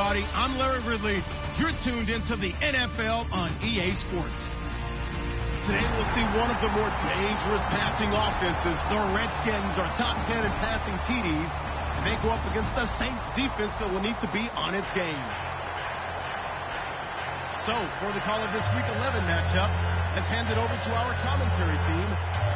everybody. I'm Larry Ridley. You're tuned into the NFL on EA Sports. Today we'll see one of the more dangerous passing offenses. The Redskins are top 10 in passing TDs, and they go up against the Saints defense that will need to be on its game. So, for the call of this Week 11 matchup, let's hand it over to our commentary team,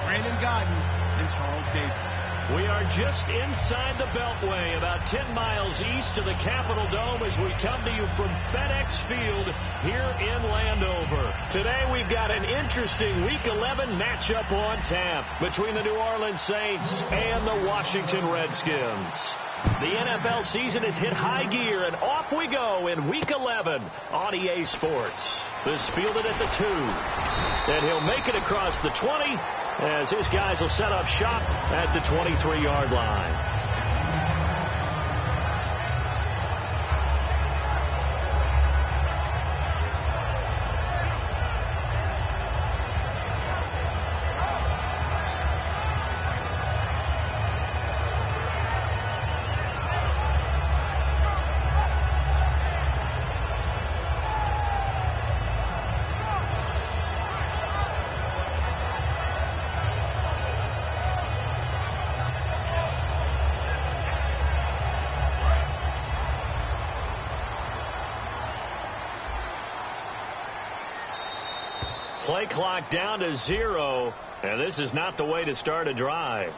Brandon Godden and Charles Davis. We are just inside the Beltway, about 10 miles east of the Capitol Dome as we come to you from FedEx Field here in Landover. Today we've got an interesting Week 11 matchup on tap between the New Orleans Saints and the Washington Redskins. The NFL season has hit high gear, and off we go in Week 11 on EA Sports. This fielded at the 2, and he'll make it across the 20 as his guys will set up shop at the 23-yard line. Play clock down to 0, and this is not the way to start a drive.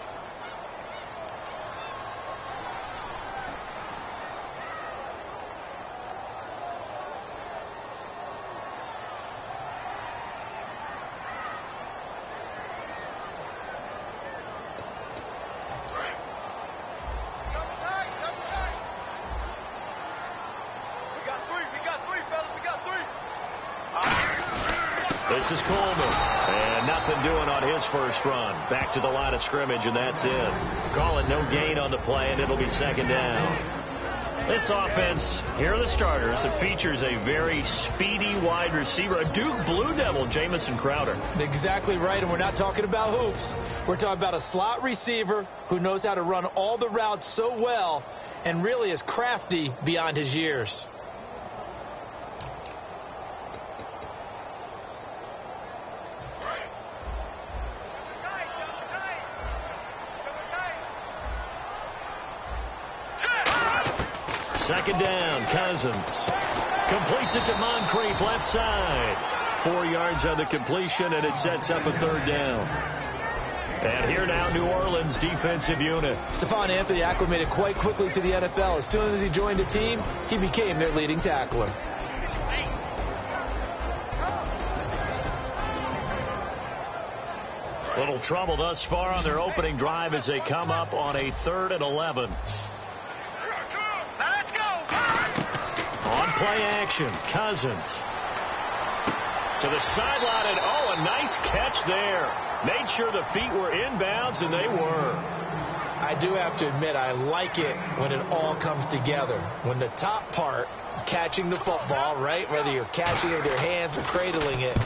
This is Coleman, and nothing doing on his first run. Back to the line of scrimmage, and that's it. Call it no gain on the play, and it'll be second down. This offense, here are the starters. It features a very speedy wide receiver, a Duke Blue Devil, Jamison Crowder. Exactly right, and we're not talking about hoops. We're talking about a slot receiver who knows how to run all the routes so well and really is crafty beyond his years. Second down, Cousins completes it to Moncrief, left side. 4 yards on the completion, and it sets up a third down. And here now, New Orleans defensive unit. Stephon Anthony acclimated quite quickly to the NFL. As soon as he joined the team, he became their leading tackler. Little trouble thus far on their opening drive as they come up on a 3rd and 11. Play action, Cousins to the sideline, and a nice catch there. Made sure the feet were inbounds, and they were. I do have to admit, I like it when it all comes together. When the top part, catching the football, right, whether you're catching it with your hands or cradling it,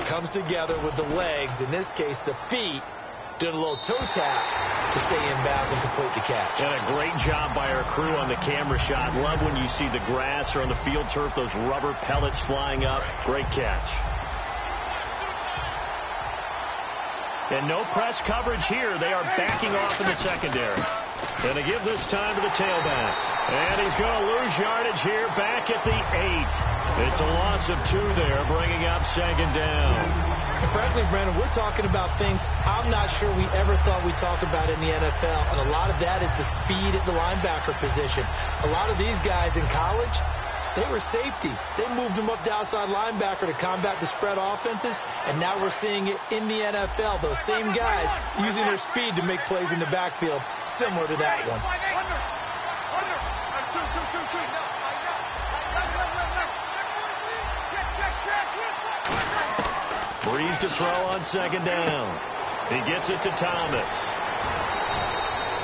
comes together with the legs, in this case the feet, did a little toe tap to stay in bounds and complete the catch. And a great job by our crew on the camera shot. Love when you see the grass or on the field turf, those rubber pellets flying up. Great catch. And no press coverage here. They are backing off in the secondary. And they give this time to the tailback. And he's going to lose yardage here back at the 8. It's a loss of 2 there, bringing up second down. And frankly, Brandon, we're talking about things I'm not sure we ever thought we'd talk about in the NFL. And a lot of that is the speed at the linebacker position. A lot of these guys in college, they were safeties. They moved them up to outside linebacker to combat the spread offenses. And now we're seeing it in the NFL. Those same guys using their speed to make plays in the backfield, similar to that one. Breeze to throw on second down. He gets it to Thomas.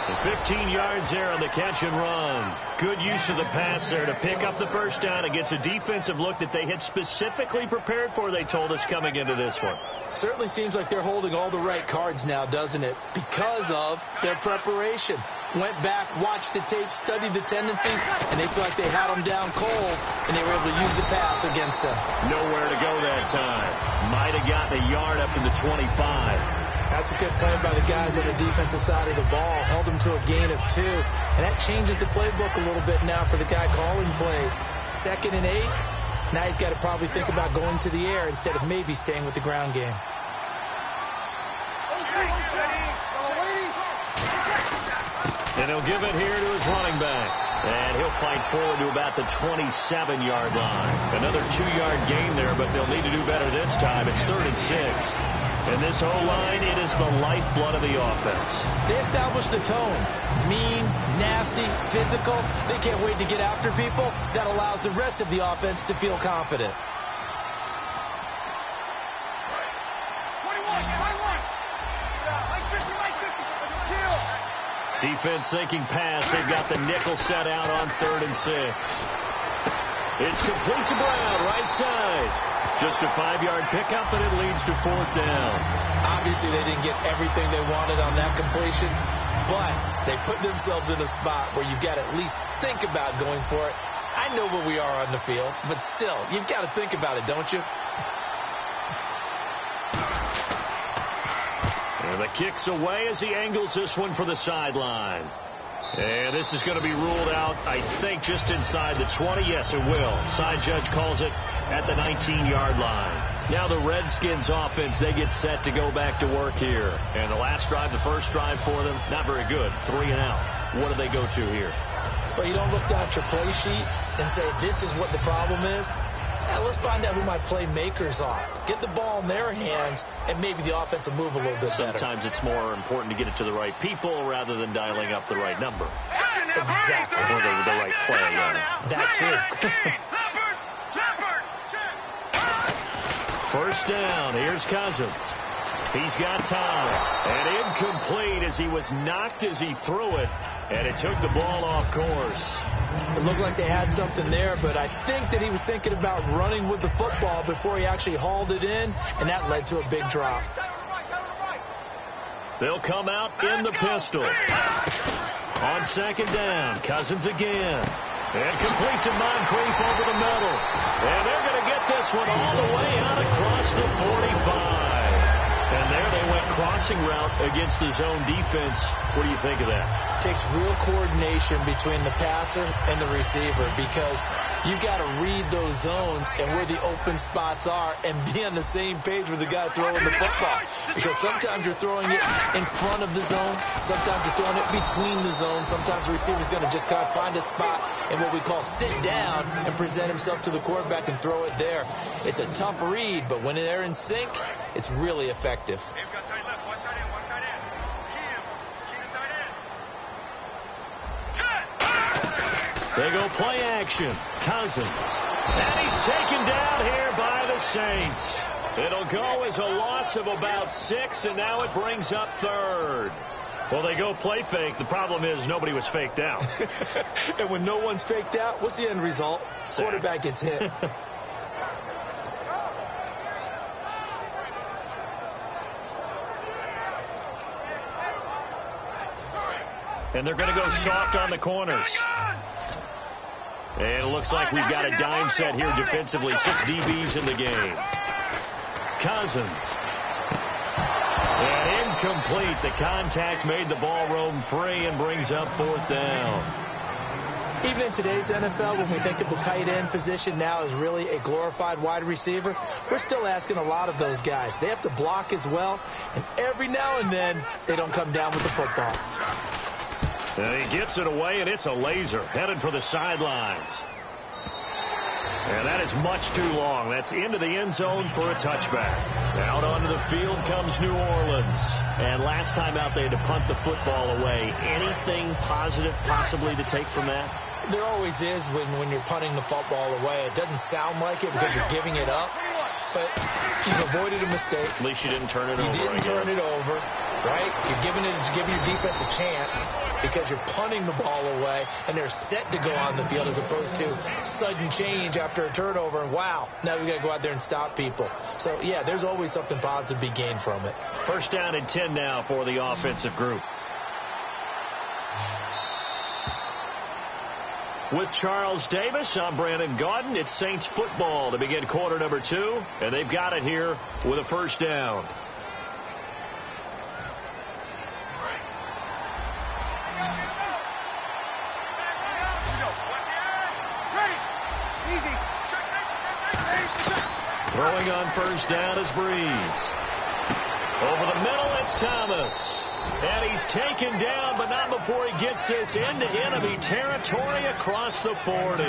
And 15 yards there on the catch and run. Good use of the pass there to pick up the first down. It gets a defensive look that they had specifically prepared for, they told us, coming into this one. Certainly seems like they're holding all the right cards now, doesn't it? Because of their preparation. went back, watched the tape, studied the tendencies, and they feel like they had them down cold, and they were able to use the pass against them. Nowhere to go that time. Might have gotten a yard up to the 25. That's a good play by the guys on the defensive side of the ball. Held them to a gain of 2. And that changes the playbook a little bit now for the guy calling plays. 2nd and 8. Now he's got to probably think about going to the air instead of maybe staying with the ground game. And he'll give it here to his running back. And he'll fight forward to about the 27-yard line. Another 2-yard gain there, but they'll need to do better this time. It's 3rd and 6. And this O-line, it is the lifeblood of the offense. They established the tone. Mean, nasty, physical. They can't wait to get after people. That allows the rest of the offense to feel confident. Defense sinking pass. They've got the nickel set out on 3rd and 6. It's complete to Brown, right side. Just a 5-yard pickup, and it leads to 4th down. Obviously, they didn't get everything they wanted on that completion, but they put themselves in a spot where you've got to at least think about going for it. I know where we are on the field, but still, you've got to think about it, don't you? And the kick's away as he angles this one for the sideline. And this is going to be ruled out, I think, just inside the 20. Yes, it will. Side judge calls it at the 19-yard line. Now the Redskins offense, they get set to go back to work here. And the last drive, the first drive for them, not very good. 3 and out. What do they go to here? Well, you don't look down at your play sheet and say, this is what the problem is. Yeah, let's find out who my playmakers are. Get the ball in their hands, and maybe the offense will move a little bit better. Sometimes it's more important to get it to the right people rather than dialing up the right number. Exactly. Or the right play. That too. First down. Here's Cousins. He's got time. And incomplete as he was knocked as he threw it. And it took the ball off course. It looked like they had something there, but I think that he was thinking about running with the football before he actually hauled it in, and that led to a big drop. They'll come out in the pistol. On 2nd down, Cousins again. And complete to Moncrief over the middle. And they're going to get this one all the way out across the 45. And there they went crossing route against the zone defense. What do you think of that? It takes real coordination between the passer and the receiver because you've got to read those zones and where the open spots are and be on the same page with the guy throwing the football. Because sometimes you're throwing it in front of the zone. Sometimes you're throwing it between the zones. Sometimes the receiver's going to just kind of find a spot and what we call sit down and present himself to the quarterback and throw it there. It's a tough read, but when they're in sync, it's really effective. They go play action. Cousins. And he's taken down here by the Saints. It'll go as a loss of about 6, and now it brings up 3rd. Well, they go play fake. The problem is nobody was faked out. And when no one's faked out, what's the end result? Sack. Quarterback gets hit. And they're going to go soft on the corners. And it looks like we've got a dime set here defensively. 6 DBs in the game. Cousins. And incomplete. The contact made the ball roam free and brings up 4th down. Even in today's NFL, when we think of the tight end position now as really a glorified wide receiver, we're still asking a lot of those guys. They have to block as well, and every now and then they don't come down with the football. And he gets it away, and it's a laser headed for the sidelines. And that is much too long. That's into the end zone for a touchback. Out onto the field comes New Orleans. And last time out, they had to punt the football away. Anything positive possibly to take from that? There always is when you're punting the football away. It doesn't sound like it because you're giving it up. But you've avoided a mistake. At least you didn't turn it over. You didn't turn it over, right? You're giving your defense a chance because you're punting the ball away, and they're set to go on the field as opposed to sudden change after a turnover, and wow, now we've got to go out there and stop people. So, yeah, there's always something positive to be gained from it. First down and 10 now for the offensive group. With Charles Davis, I'm Brandon Gaudin. It's Saints football to begin quarter number 2, and they've got it here with a first down. Throwing on first down is Breeze. Over the middle, it's Thomas. And he's taken down, but not before he gets this into enemy territory across the 40.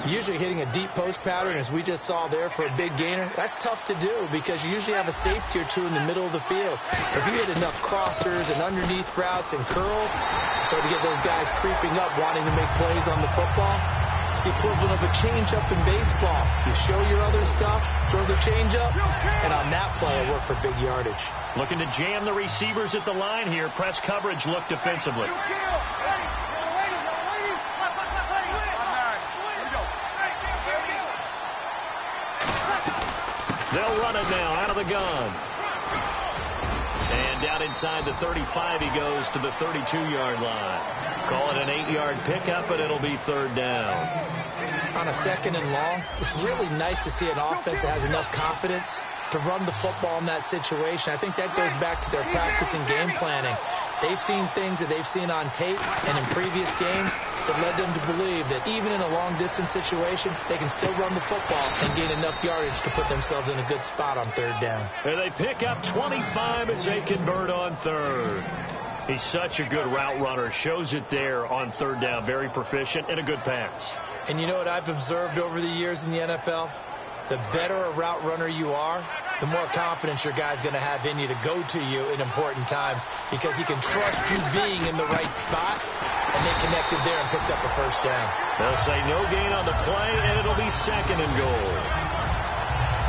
Usually hitting a deep post pattern, as we just saw there, for a big gainer, that's tough to do because you usually have a safety or two in the middle of the field. If you hit enough crossers and underneath routes and curls, you start to get those guys creeping up, wanting to make plays on the football. It's the equivalent of a change-up in baseball. You show your other stuff, throw the change-up, and on that play, it worked for big yardage. Looking to jam the receivers at the line here. Press coverage look defensively. They'll run it now out of the gun. And down inside the 35, he goes to the 32-yard line. Call it an 8-yard pickup, and it'll be third down. On a second and long, it's really nice to see an offense that has enough confidence to run the football in that situation. I think that goes back to their practice and game planning. They've seen things that they've seen on tape and in previous games that led them to believe that even in a long-distance situation, they can still run the football and gain enough yardage to put themselves in a good spot on third down. And they pick up 25 as they convert on third. He's such a good route runner. Shows it there on third down. Very proficient and a good pass. And you know what I've observed over the years in the NFL? The better a route runner you are, the more confidence your guy's going to have in you to go to you in important times because he can trust you being in the right spot, and they connected there and picked up a first down. They'll say no gain on the play, and it'll be second and goal.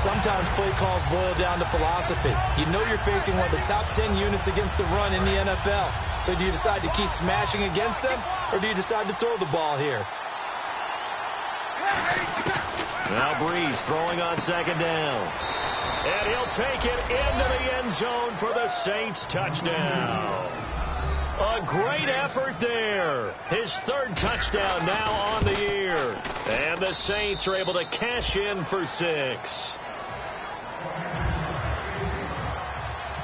Sometimes play calls boil down to philosophy. You know you're facing one of the top 10 units against the run in the NFL. So do you decide to keep smashing against them, or do you decide to throw the ball here? Now Breeze throwing on second down. And he'll take it into the end zone for the Saints touchdown. A great effort there. His third touchdown now on the year. And the Saints are able to cash in for 6.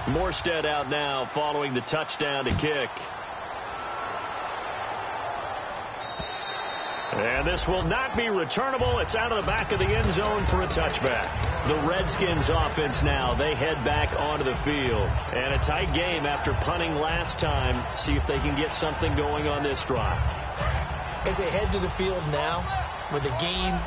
Morstead out now following the touchdown to kick. And this will not be returnable. It's out of the back of the end zone for a touchback. The Redskins offense now, they head back onto the field. And a tight game after punting last time. See if they can get something going on this drive. As they head to the field now, with the game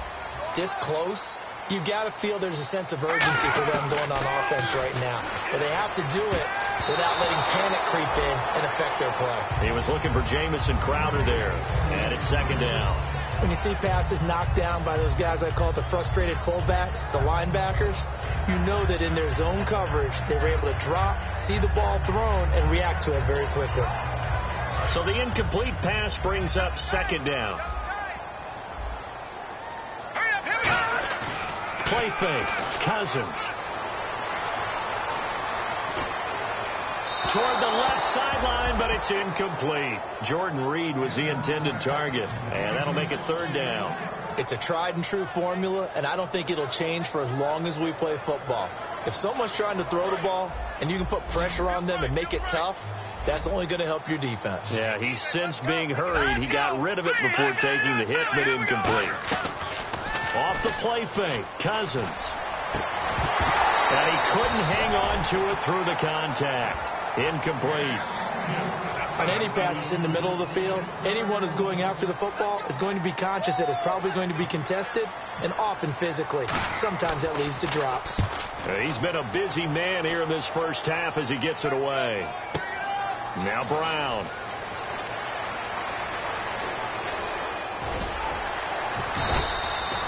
this close, you got to feel there's a sense of urgency for them going on offense right now. But they have to do it without letting panic creep in and affect their play. He was looking for Jamison Crowder there. And it's second down. When you see passes knocked down by those guys I call the frustrated fullbacks, the linebackers, you know that in their zone coverage, they were able to drop, see the ball thrown, and react to it very quickly. So the incomplete pass brings up second down. Play fake. Cousins. Toward the left sideline, but it's incomplete. Jordan Reed was the intended target, and that'll make it third down. It's a tried-and-true formula, and I don't think it'll change for as long as we play football. If someone's trying to throw the ball, and you can put pressure on them and make it tough, that's only going to help your defense. Yeah, he's since being hurried. He got rid of it before taking the hit, but incomplete. Off the play fake, Cousins. And he couldn't hang on to it through the contact. Incomplete. On any passes in the middle of the field, anyone who's going after the football is going to be conscious that it's probably going to be contested, and often physically. Sometimes that leads to drops. He's been a busy man here in this first half as he gets it away. Now Brown.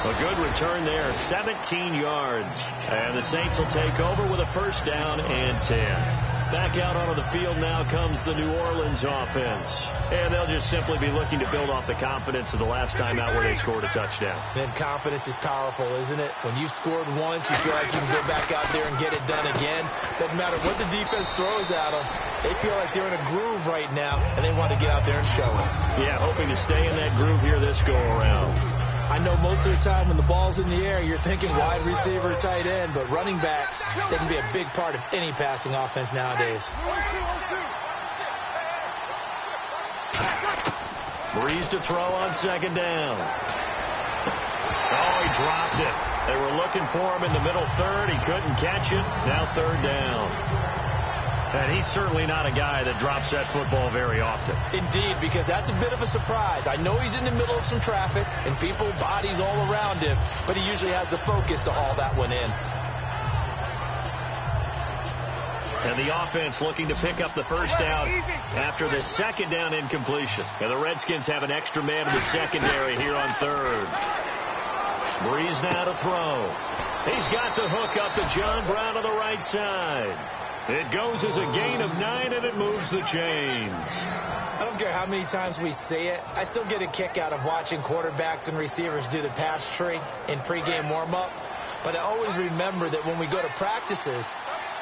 A good return there, 17 yards. And the Saints will take over with a first down and 10. Back out onto the field now comes the New Orleans offense. And they'll just simply be looking to build off the confidence of the last time out where they scored a touchdown. Man, confidence is powerful, isn't it? When you've scored once, you feel like you can go back out there and get it done again. Doesn't matter what the defense throws at them. They feel like they're in a groove right now, and they want to get out there and show it. Yeah, hoping to stay in that groove here this go-around. I know most of the time when the ball's in the air, you're thinking wide receiver, tight end, but running backs, they can be a big part of any passing offense nowadays. Breeze to throw on second down. Oh, he dropped it. They were looking for him in the middle third. He couldn't catch it. Now third down. And he's certainly not a guy that drops that football very often. Indeed, because that's a bit of a surprise. I know he's in the middle of some traffic and people, bodies all around him, but he usually has the focus to haul that one in. And the offense looking to pick up the first down after the second down incompletion. And the Redskins have an extra man in the secondary here on third. Breeze now to throw. He's got the hook up to John Brown on the right side. It goes as a gain of 9, and it moves the chains. I don't care how many times we say it. I still get a kick out of watching quarterbacks and receivers do the pass tree in pregame warm-up. But I always remember that when we go to practices,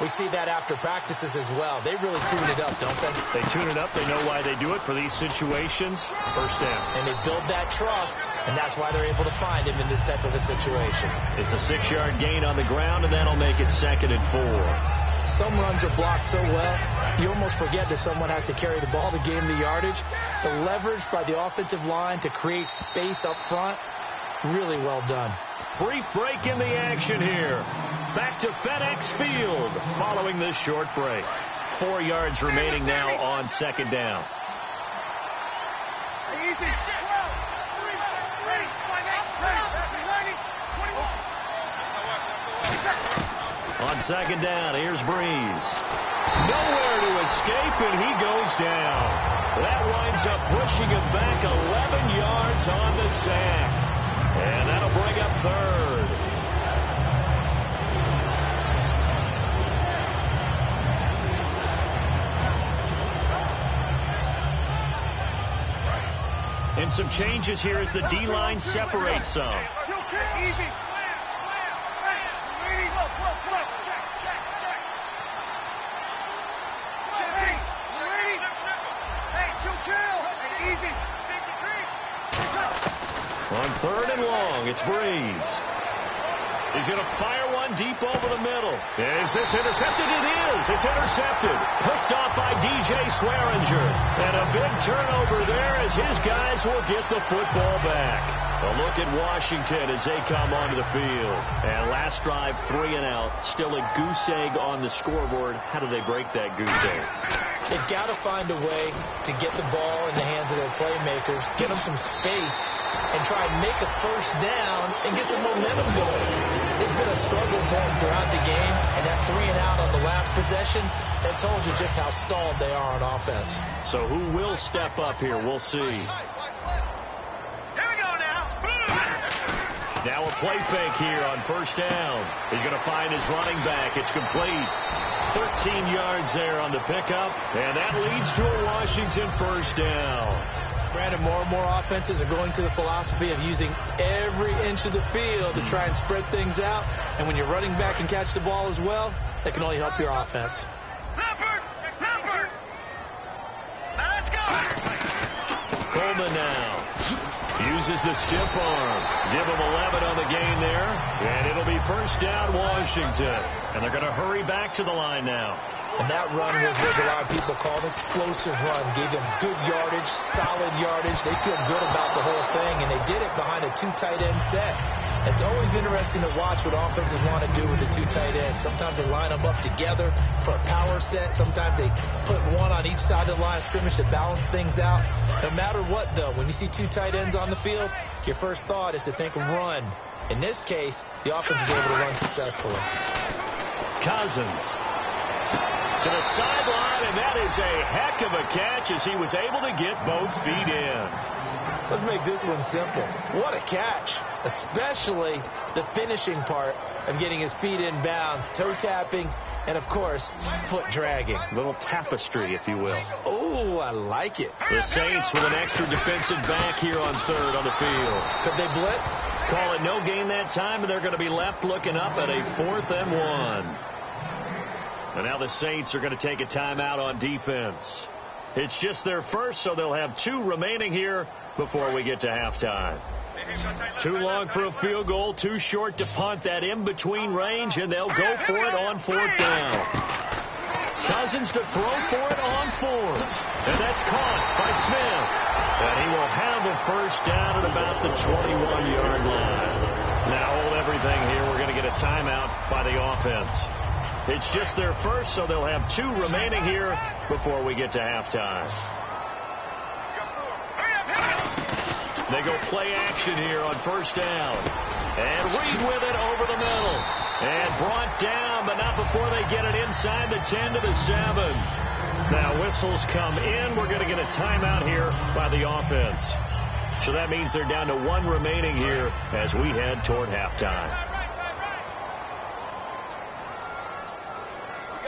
we see that after practices as well. They really tune it up, don't they? They tune it up. They know why they do it for these situations. First down. And they build that trust, and that's why they're able to find him in this type of a situation. It's a 6-yard gain on the ground, and that'll make it 2nd and 4. Some runs are blocked so well, you almost forget that someone has to carry the ball to gain the yardage. The leverage by the offensive line to create space up front, really well done. Brief break in the action here. Back to FedEx Field following this short break. 4 yards remaining now on second down. On second down, here's Breeze. Nowhere to escape, and he goes down. That winds up pushing him back 11 yards on the sack. And that'll bring up third. And some changes here as the D-line separates some. Easy. On third and long, it's Breeze. He's going to fire one deep over the middle. Is this intercepted? It is. It's intercepted. Picked off by DJ Swearinger. And a big turnover there as his guys will get the football back. A look at Washington as they come onto the field. And last drive, 3 and out. Still a goose egg on the scoreboard. How do they break that goose egg? They've got to find a way to get the ball in the hands of their playmakers, get them some space, and try and make a first down and get some momentum going. It's been a struggle for them throughout the game, and that 3 and out on the last possession, that told you just how stalled they are on offense. So who will step up here? We'll see. Now a play fake here on first down. He's going to find his running back. It's complete. 13 yards there on the pickup, and that leads to a Washington first down. Brandon, more and more offenses are going to the philosophy of using every inch of the field to try and spread things out. And when you're running back and catch the ball as well, that can only help your offense. Let's go. Coleman now uses the stiff arm. Give him 11 on the gain there, and it'll be first down Washington. And they're going to hurry back to the line now. And that run was what a lot of people call an explosive run. Gave them good yardage, solid yardage. They feel good about the whole thing, and they did it behind a 2 tight end set. It's always interesting to watch what offenses want to do with the 2 tight ends. Sometimes they line them up together for a power set. Sometimes they put one on each side of the line of scrimmage to balance things out. No matter what, though, when you see 2 tight ends on the field, your first thought is to think run. In this case, the offense is able to run successfully. Cousins. To the sideline, and that is a heck of a catch as he was able to get both feet in. Let's make this one simple. What a catch, especially the finishing part of getting his feet in bounds, toe tapping, and, of course, foot dragging. A little tapestry, if you will. Oh, I like it. The Saints with an extra defensive back here on third on the field. Could they blitz? Call it no gain that time, and they're going to be left looking up at a 4th and 1. And now the Saints are going to take a timeout on defense. It's just their first, so they'll have 2 remaining here before we get to halftime. Too long for a field goal, too short to punt. That in-between range, and they'll go for it on 4th down. Cousins to throw for it on 4th. And that's caught by Smith. And he will have a first down at about the 21-yard line. Now hold everything here. We're going to get a timeout by the offense. It's just their first, so they'll have 2 remaining here before we get to halftime. They go play action here on 1st down. And Reed with it over the middle. And brought down, but not before they get it inside the 10 to the 7. Now whistles come in. We're going to get a timeout here by the offense. So that means they're down to 1 remaining here as we head toward halftime.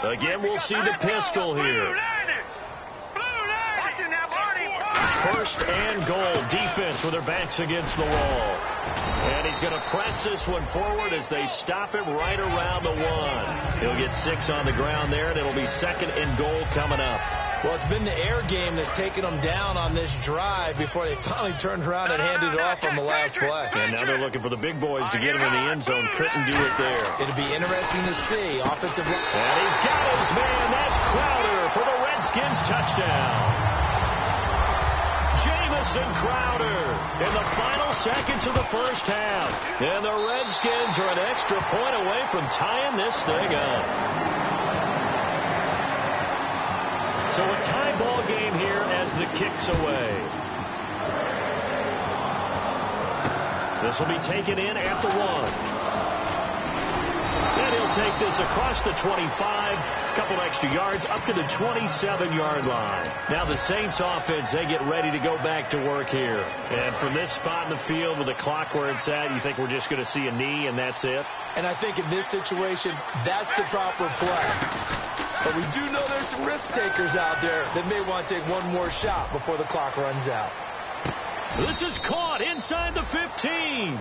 Again, we'll see the pistol here. 1st and goal. Defense with their backs against the wall. And he's going to press this one forward as they stop him right around the 1. He'll get 6 on the ground there, and it'll be 2nd and goal coming up. Well, it's been the air game that's taken them down on this drive before they finally turned around and handed it off on the last play. And now they're looking for the big boys to get him in the end zone. Couldn't do it there. It'll be interesting to see. Offensive line. And he's got his man. That's Crowder for the Redskins touchdown. Jamison Crowder in the final seconds of the first half. And the Redskins are an extra point away from tying this thing up. So a tie ball game here as the kick's away. This will be taken in at the 1. And he'll take this across the 25, a couple extra yards, up to the 27-yard line. Now the Saints offense, they get ready to go back to work here. And from this spot in the field with the clock where it's at, you think we're just going to see a knee and that's it? And I think in this situation, that's the proper play. But we do know there's some risk takers out there that may want to take one more shot before the clock runs out. This is caught inside the 15.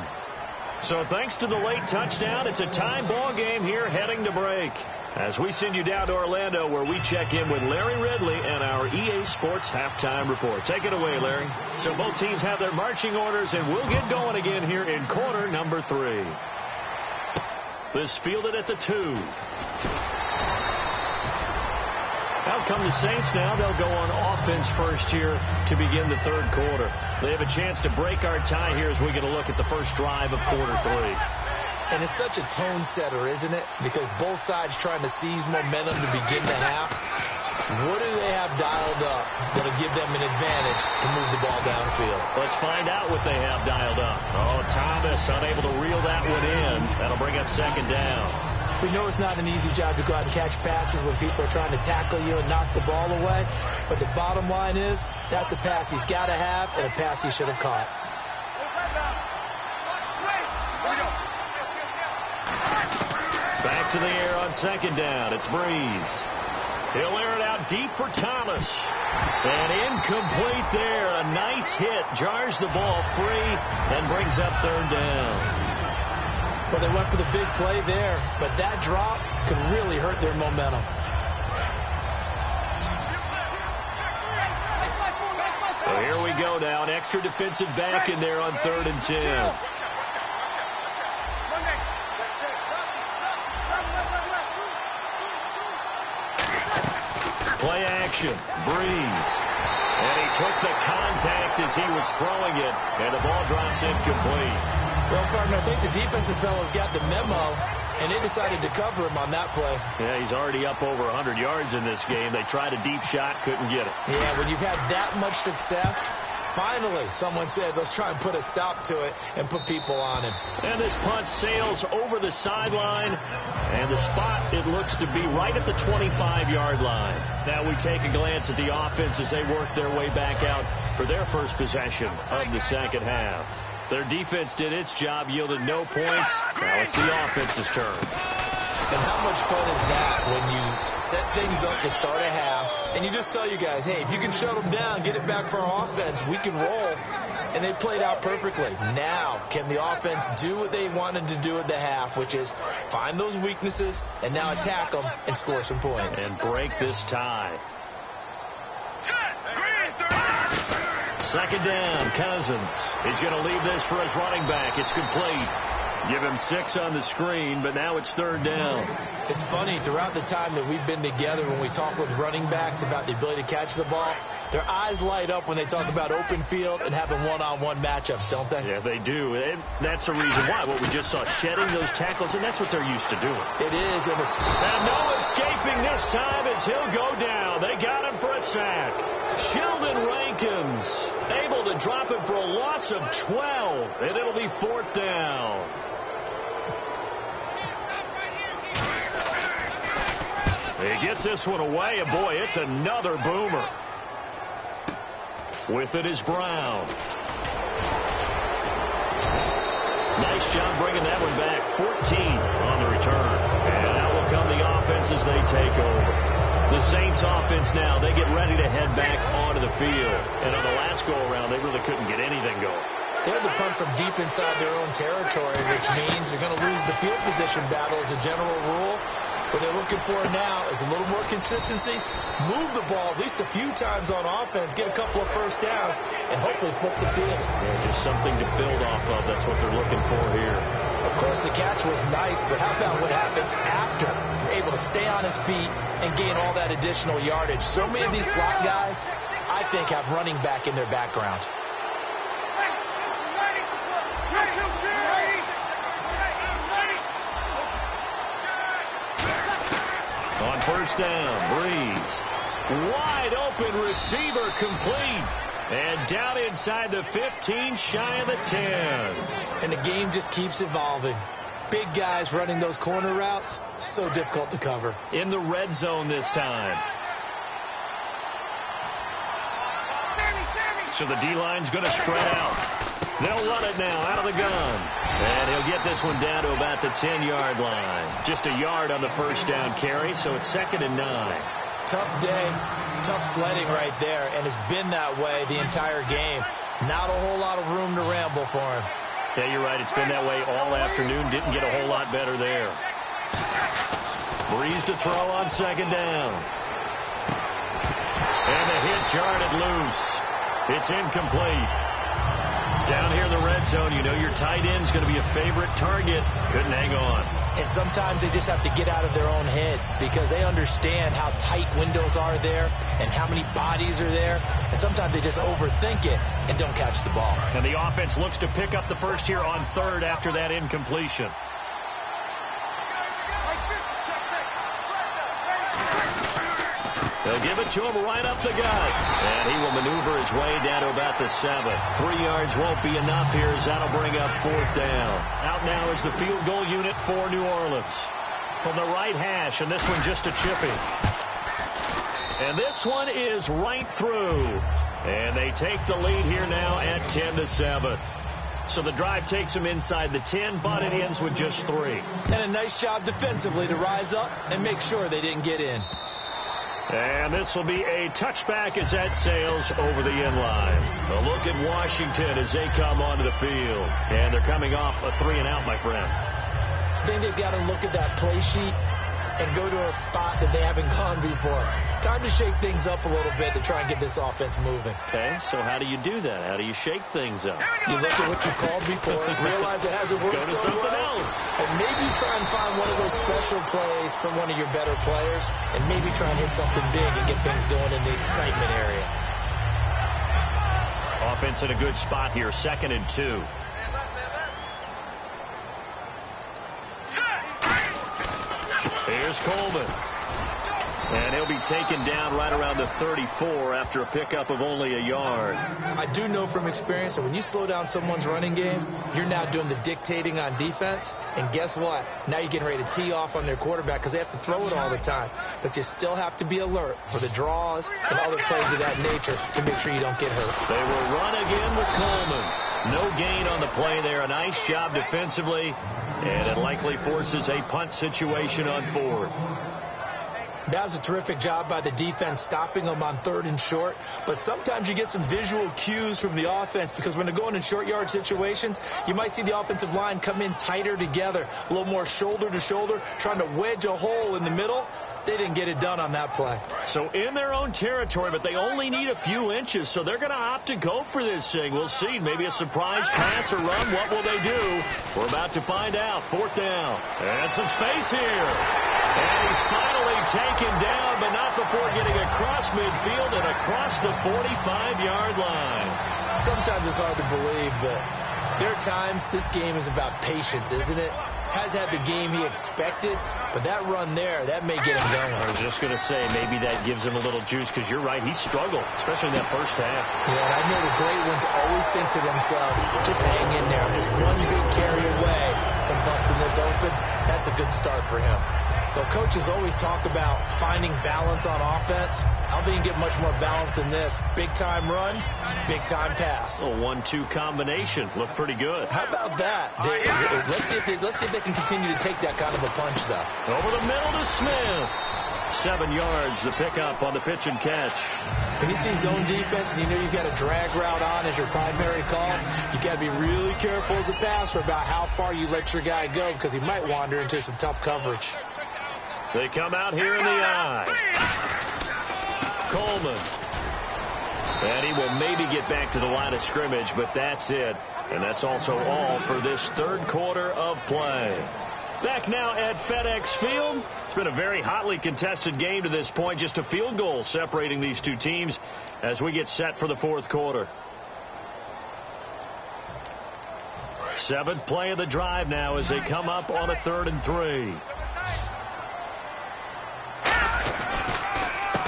So thanks to the late touchdown, it's a tie ball game here heading to break. As we send you down to Orlando where we check in with Larry Ridley and our EA Sports Halftime Report. Take it away, Larry. So both teams have their marching orders, and we'll get going again here in quarter number 3. This fielded at the 2. Out come the Saints now. They'll go on offense first here to begin the 3rd quarter. They have a chance to break our tie here as we get a look at the first drive of quarter 3. And it's such a tone setter, isn't it? Because both sides trying to seize momentum to begin the half. What do they have dialed up that'll give them an advantage to move the ball downfield? Let's find out what they have dialed up. Oh, Thomas unable to reel that one in. That'll bring up 2nd down. We know it's not an easy job to go out and catch passes when people are trying to tackle you and knock the ball away. But the bottom line is that's a pass he's got to have and a pass he should have caught. Back to the air on 2nd down. It's Breeze. He'll air it out deep for Thomas. And incomplete there. A nice hit. Jars the ball free and brings up 3rd down. Well, they went for the big play there, but that drop could really hurt their momentum. So here we go now. An extra defensive back in there on 3rd and 10. Play action. Breeze. And he took the contact as he was throwing it, and the ball drops incomplete. Well, partner, I think the defensive fellows got the memo, and they decided to cover him on that play. Yeah, he's already up over 100 yards in this game. They tried a deep shot, couldn't get it. Yeah, when you've had that much success, Finally, someone said, let's try and put a stop to it and put people on him. And this punt sails over the sideline. And the spot, it looks to be right at the 25-yard line. Now we take a glance at the offense as they work their way back out for their first possession of the second half. Their defense did its job, yielded no points. Now it's the offense's turn. And how much fun is that when you set things up to start a half and you just tell you guys, hey, if you can shut them down, get it back for our offense, we can roll. And they played out perfectly. Now, can the offense do what they wanted to do at the half, which is find those weaknesses and now attack them and score some points. And break this tie. Second down, Cousins. He's going to leave this for his running back. It's complete. Give him 6 on the screen, but now it's third down. It's funny, throughout the time that we've been together, when we talk with running backs about the ability to catch the ball, their eyes light up when they talk about open field and having one-on-one matchups, don't they? Yeah, they do. And that's the reason why. What we just saw, shedding those tackles, and that's what they're used to doing. It is. And no escaping this time as he'll go down. They got him for a sack. Sheldon Rankins able to drop him for a loss of 12, and it'll be fourth down. He gets this one away, and boy, it's another boomer. With it is Brown. Nice job bringing that one back. 14th on the return. And out will come the offense as they take over. The Saints offense now, they get ready to head back onto the field. And on the last go-around, they really couldn't get anything going. They had to punt from deep inside their own territory, which means they're going to lose the field position battle as a general rule. What they're looking for now is a little more consistency, move the ball at least a few times on offense, get a couple of first downs, and hopefully flip the field. Yeah, just something to build off of. That's what they're looking for here. Of course, the catch was nice, but how about what happened after? Able to stay on his feet and gain all that additional yardage. So many of these slot guys, I think, have running back in their background. On first down, Breeze. Wide open receiver complete. And down inside the 15, shy of the 10. And the game just keeps evolving. Big guys running those corner routes, so difficult to cover. In the red zone this time. So the D-line's going to spread out. They'll run it now out of the gun. And he'll get this one down to about the 10-yard line. Just a yard on the first down carry, so it's 2nd and 9. Tough day, tough sledding right there, and it's been that way the entire game. Not a whole lot of room to ramble for him. Yeah, you're right. It's been that way all afternoon. Didn't get a whole lot better there. Breeze to throw on second down. And the hit jarred loose. It's incomplete. Down here in the red zone, you know your tight end's going to be a favorite target. Couldn't hang on. And sometimes they just have to get out of their own head because they understand how tight windows are there and how many bodies are there. And sometimes they just overthink it and don't catch the ball. And the offense looks to pick up the first here on third after that incompletion. They'll give it to him right up the gut. And he will maneuver his way down to about the 7. 3 yards won't be enough here as that'll bring up fourth down. Out now is the field goal unit for New Orleans. From the right hash, and this one just a chipping. And this one is right through. And they take the lead here now at 10-7. So the drive takes them inside the 10, but it ends with just 3. And a nice job defensively to rise up and make sure they didn't get in. And this will be a touchback as that sails over the end line. A look at Washington as they come onto the field. And they're coming off a 3-and-out, my friend. I think they've got to look at that play sheet and go to a spot that they haven't gone before. Time to shake things up a little bit to try and get this offense moving. Okay, so how do you do that? How do you shake things up? You look at what you called before, realize it hasn't worked Go to so something well, else. and maybe try and find one of those special plays from one of your better players, and maybe try and hit something big and get things going in the excitement area. Offense in a good spot here, 2nd and 2. Here's Coleman. And he'll be taken down right around the 34 after a pickup of only a yard. I do know from experience that when you slow down someone's running game, you're now doing the dictating on defense. And guess what? Now you're getting ready to tee off on their quarterback because they have to throw it all the time. But you still have to be alert for the draws and other plays of that nature to make sure you don't get hurt. They will run again with Coleman. No gain on the play there. A nice job defensively. And it likely forces a punt situation on 4th. That was a terrific job by the defense stopping them on 3rd and short. But sometimes you get some visual cues from the offense because when they're going in short yard situations, you might see the offensive line come in tighter together, a little more shoulder to shoulder, trying to wedge a hole in the middle. They didn't get it done on that play. So in their own territory, but they only need a few inches, so they're going to opt to go for this thing. We'll see. Maybe a surprise pass or run. What will they do? We're about to find out. 4th down. And some space here. And he's finally taken down, but not before getting across midfield and across the 45-yard line. Sometimes it's hard to believe, but there are times this game is about patience, isn't it? Has had the game he expected, but that run there, that may get him going. I was just going to say, maybe that gives him a little juice, because you're right, he struggled, especially in that first half. Yeah, and I know the great ones always think to themselves, just hang in there. I'm just one big carry away from busting this open. That's a good start for him. Though coaches always talk about finding balance on offense, I don't think you get much more balance than this. Big-time run, big-time pass. A 1-2 combination. Looked pretty good. How about that? Let's see if they can continue to take that kind of a punch, though. Over the middle to Smith. 7 yards, the pickup on the pitch and catch. When you see zone defense and you know you've got a drag route on as your primary call, you got to be really careful as a passer about how far you let your guy go because he might wander into some tough coverage. They come out here in the eye. Coleman. And he will maybe get back to the line of scrimmage, but that's it. And that's also all for this 3rd quarter of play. Back now at FedEx Field. It's been a very hotly contested game to this point. Just a field goal separating these two teams as we get set for the 4th quarter. 7th play of the drive now as they come up on a 3rd and 3.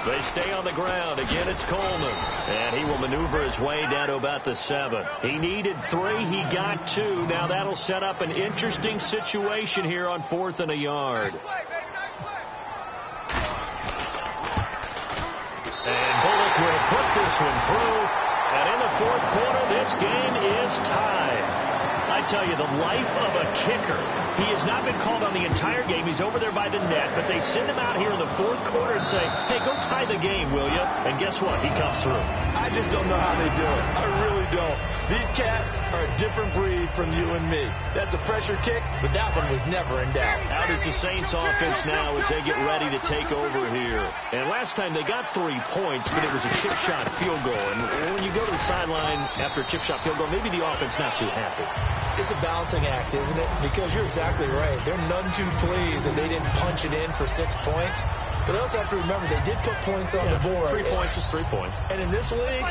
They stay on the ground. Again, it's Coleman. And he will maneuver his way down to about the 7. He needed 3. He got 2. Now that'll set up an interesting situation here on 4th and a yard. And Bullock will put this one through. And in the 4th quarter, this game is tied. I tell you, the life of a kicker. He has not been called on the entire game. He's over there by the net, but they send him out here in the 4th quarter and say, hey, go tie the game, will you? And guess what? He comes through. I just don't know how they do it. I really don't. These cats are a different breed from you and me. That's a pressure kick, but that one was never in doubt. Out is the Saints offense now as they get ready to take over here. And last time they got 3 points, but it was a chip shot field goal. And when you go to the sideline after a chip shot field goal, maybe the offense not too happy. It's a balancing act, isn't it? Because you're exactly right. They're none too pleased that they didn't punch it in for 6 points. But they also have to remember they did put points on the board. 3 points is 3 points. And in this league,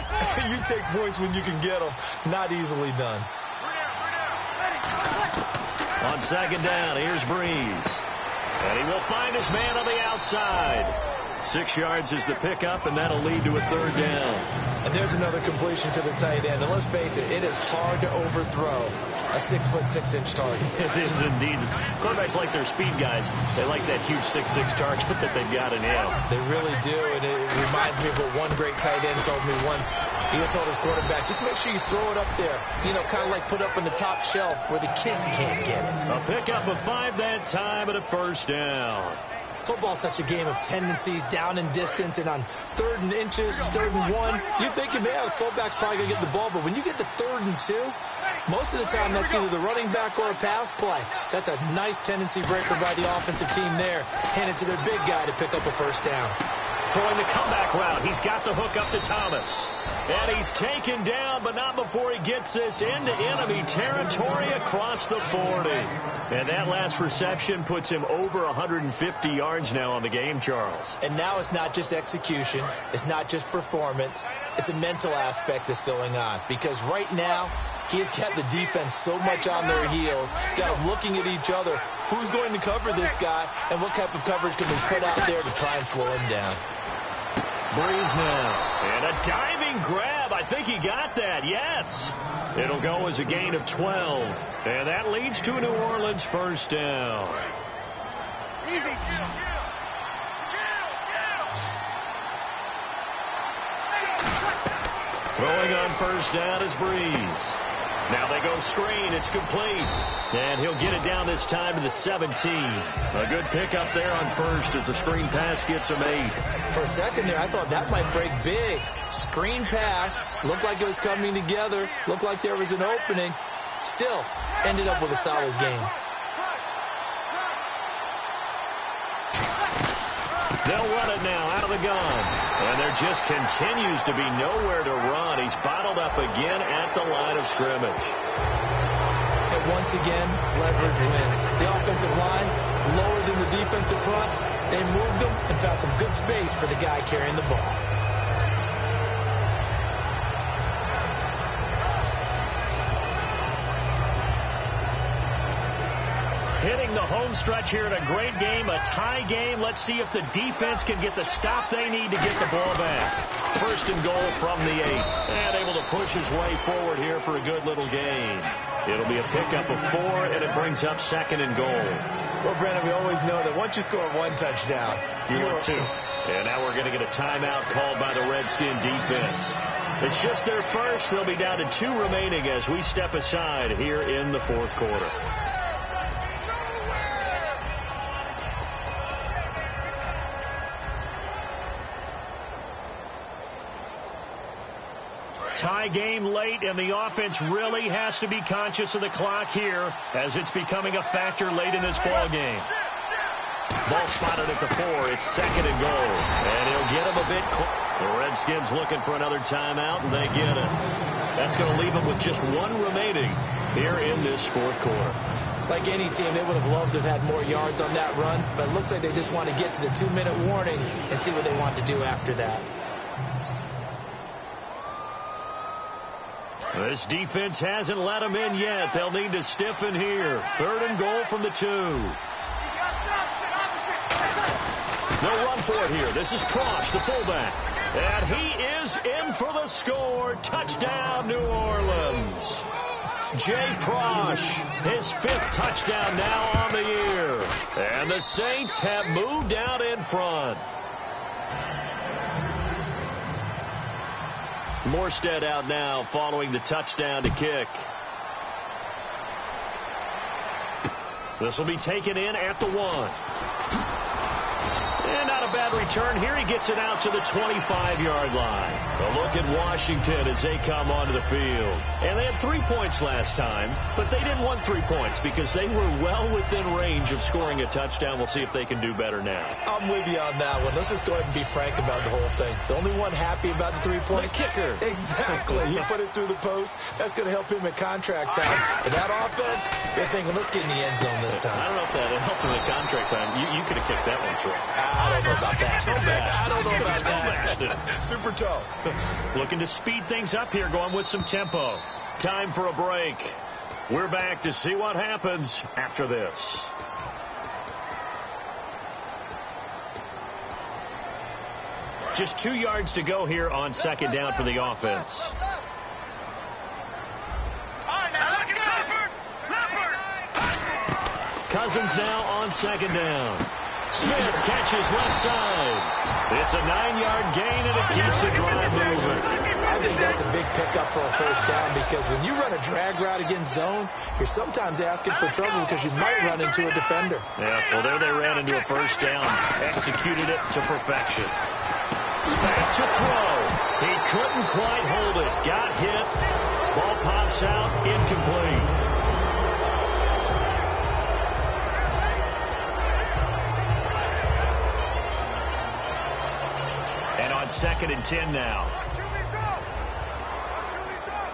you take points when you can get them. Not easily done. On 2nd down, here's Breeze. And he will find his man on the outside. 6 yards is the pickup, and that'll lead to a 3rd down. And there's another completion to the tight end. And let's face it, it is hard to overthrow a 6'6" target. It is indeed. Quarterbacks like their speed guys. They like that huge 6'6" target that they've got in him. They really do, and it reminds me of what one great tight end told me once. He told his quarterback, just make sure you throw it up there. You know, kind of like put up on the top shelf where the kids can't get it. A pickup of 5 that time and a 1st down. Football's such a game of tendencies, down and distance, and on 3rd and inches, 3rd and 1, you're thinking, man, the fullback's probably going to get the ball, but when you get to 3rd and 2, most of the time that's either the running back or a pass play. So that's a nice tendency breaker by the offensive team there. Hand it to their big guy to pick up a 1st down. Throwing the comeback route. He's got the hook up to Thomas. And he's taken down, but not before he gets this into enemy territory across the 40. And that last reception puts him over 150 yards now on the game, Charles. And now it's not just execution. It's not just performance. It's a mental aspect that's going on. Because right now, he has got the defense so much on their heels, got them looking at each other, Who's going to cover this guy, and what type of coverage can we put out there to try and slow him down? Breeze now. And a diving grab. I think he got that. Yes. It'll go as a gain of 12. And that leads to a New Orleans first down. Easy. Throwing on first down is Breeze. Now they go screen. It's complete. And he'll get it down this time to the 17. A good pickup there on first as the screen pass gets him 8. For a second there, I thought that might break big. Screen pass. Looked like it was coming together. Looked like there was an opening. Still ended up with a solid game. They'll run it now out of the gun. And there just continues to be nowhere to run. He's bottled up again at the line of scrimmage. And once again, leverage wins. The offensive line, lower than the defensive front. They moved them and found some good space for the guy carrying the ball. Hitting the home stretch here in a great game, a tie game. Let's see if the defense can get the stop they need to get the ball back. First and goal from the 8. And able to push his way forward here for a good little gain. It'll be a pickup of 4, and it brings up second and goal. Well, Brandon, we always know that once you score one touchdown, you want 2. And now we're going to get a timeout called by the Redskin defense. It's just their first. They'll be down to 2 remaining as we step aside here in the fourth quarter. Tie game late, and the offense really has to be conscious of the clock here as it's becoming a factor late in this ball game. Ball spotted at the 4. It's second and goal. And he'll get him a bit close. The Redskins looking for another timeout, and they get it. That's going to leave them with just 1 remaining here in this fourth quarter. Like any team, they would have loved to have had more yards on that run, but it looks like they just want to get to the 2-minute warning and see what they want to do after that. This defense hasn't let them in yet. They'll need to stiffen here. Third and goal from the 2. They'll run for it here. This is Prosh, the fullback. And he is in for the score. Touchdown, New Orleans. Jay Prosh, his 5th touchdown now on the year. And the Saints have moved out in front. Morstead out now following the touchdown to kick. This will be taken in at the 1. And not a bad return here. He gets it out to the 25-yard line. A look at Washington as they come onto the field. And they had 3 points last time, but they didn't want 3 points because they were well within range of scoring a touchdown. We'll see if they can do better now. I'm with you on that one. Let's just go ahead and be frank about the whole thing. The only one happy about the 3-point. The kicker. Exactly. He put it through the post. That's going to help him at contract time. But that offense, they're thinking, let's get in the end zone this time. I don't know if that helped him at contract time. You could have kicked that one through. I don't know about that. I don't know about that. Super toe. Looking to speed things up here, going with some tempo. Time for a break. We're back to see what happens after this. Just 2 yards to go here on second down for the offense. Cousins now on second down. Smith catches left side. It's a 9-yard gain, and it keeps the drive moving. I think that's a big pickup for a first down because when you run a drag route against zone, you're sometimes asking for trouble because you might run into a defender. Yeah, well, there they ran into a first down. Executed it to perfection. Back to throw. He couldn't quite hold it. Got hit. Ball pops out. Incomplete. And on 2nd and 10 now.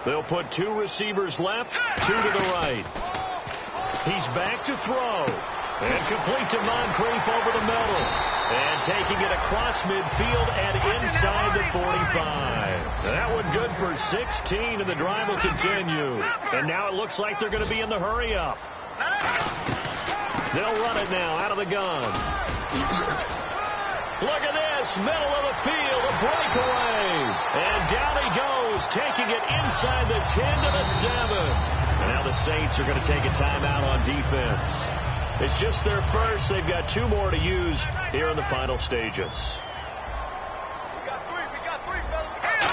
They'll put 2 receivers left, 2 to the right. He's back to throw. And complete to Moncrief over the middle. And taking it across midfield and inside the 45. That one good for 16, and the drive will continue. And now it looks like they're going to be in the hurry-up. They'll run it now out of the gun. Look at this, middle of the field, a breakaway. And down he goes, taking it inside the 10 to the 7. And now the Saints are going to take a timeout on defense. It's just their first. They've got 2 more to use here in the final stages.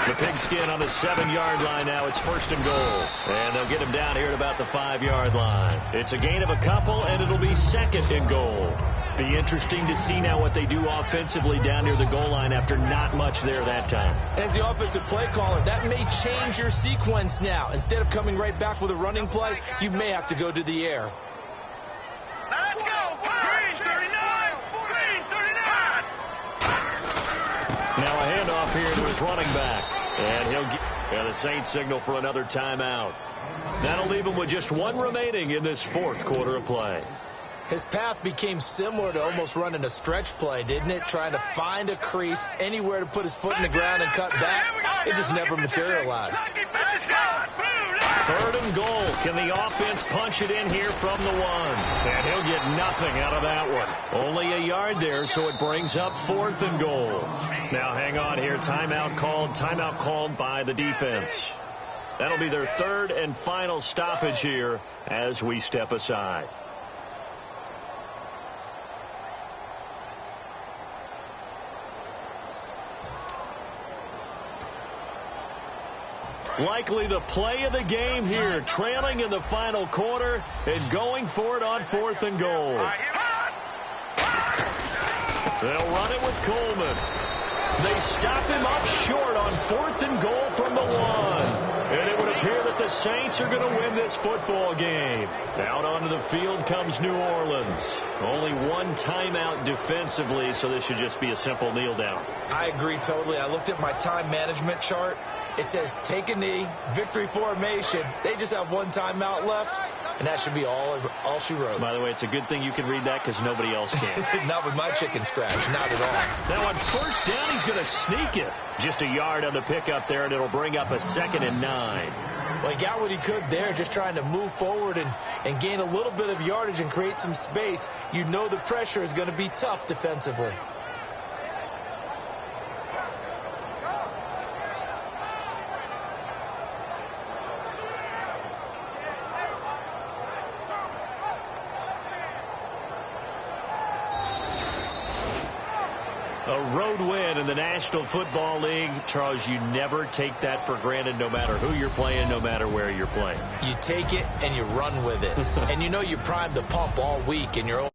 The pigskin on the 7-yard line now. It's 1st and goal. And they'll get him down here at about the 5-yard line. It's a gain of a couple, and it'll be 2nd and goal. Be interesting to see now what they do offensively down near the goal line after not much there that time. As the offensive play caller, that may change your sequence now. Instead of coming right back with a running play, you may have to go to the air. Let's go! Green 39! Green 39! Now a handoff here to his running back. And he'll get the Saints signal for another timeout. That'll leave him with just 1 remaining in this 4th quarter of play. His path became similar to almost running a stretch play, didn't it? Trying to find a crease, anywhere to put his foot in the ground and cut back. It just never materialized. 3rd and goal. Can the offense punch it in here from the 1? And he'll get nothing out of that one. Only a yard there, so it brings up 4th and goal. Now hang on here. Timeout called by the defense. That'll be their 3rd and final stoppage here as we step aside. Likely the play of the game here, trailing in the final quarter and going for it on 4th and goal. They'll run it with Coleman. They stop him up short on 4th and goal from the 1. And it would appear that the Saints are going to win this football game. Out onto the field comes New Orleans. Only 1 timeout defensively, so this should just be a simple kneel down. I agree totally. I looked at my time management chart. It says take a knee, victory formation. They just have 1 timeout left, and that should be all she wrote. By the way, it's a good thing you can read that because nobody else can. Not with my chicken scratch, not at all. Now on 1st down, he's going to sneak it. Just a yard on the pickup there, and it'll bring up a 2nd and 9. Well, he got what he could there, just trying to move forward and gain a little bit of yardage and create some space. You know the pressure is going to be tough defensively. A road win in the National Football League. Charles, you never take that for granted no matter who you're playing, no matter where you're playing. You take it and you run with it. And you know you primed the pump all week in your own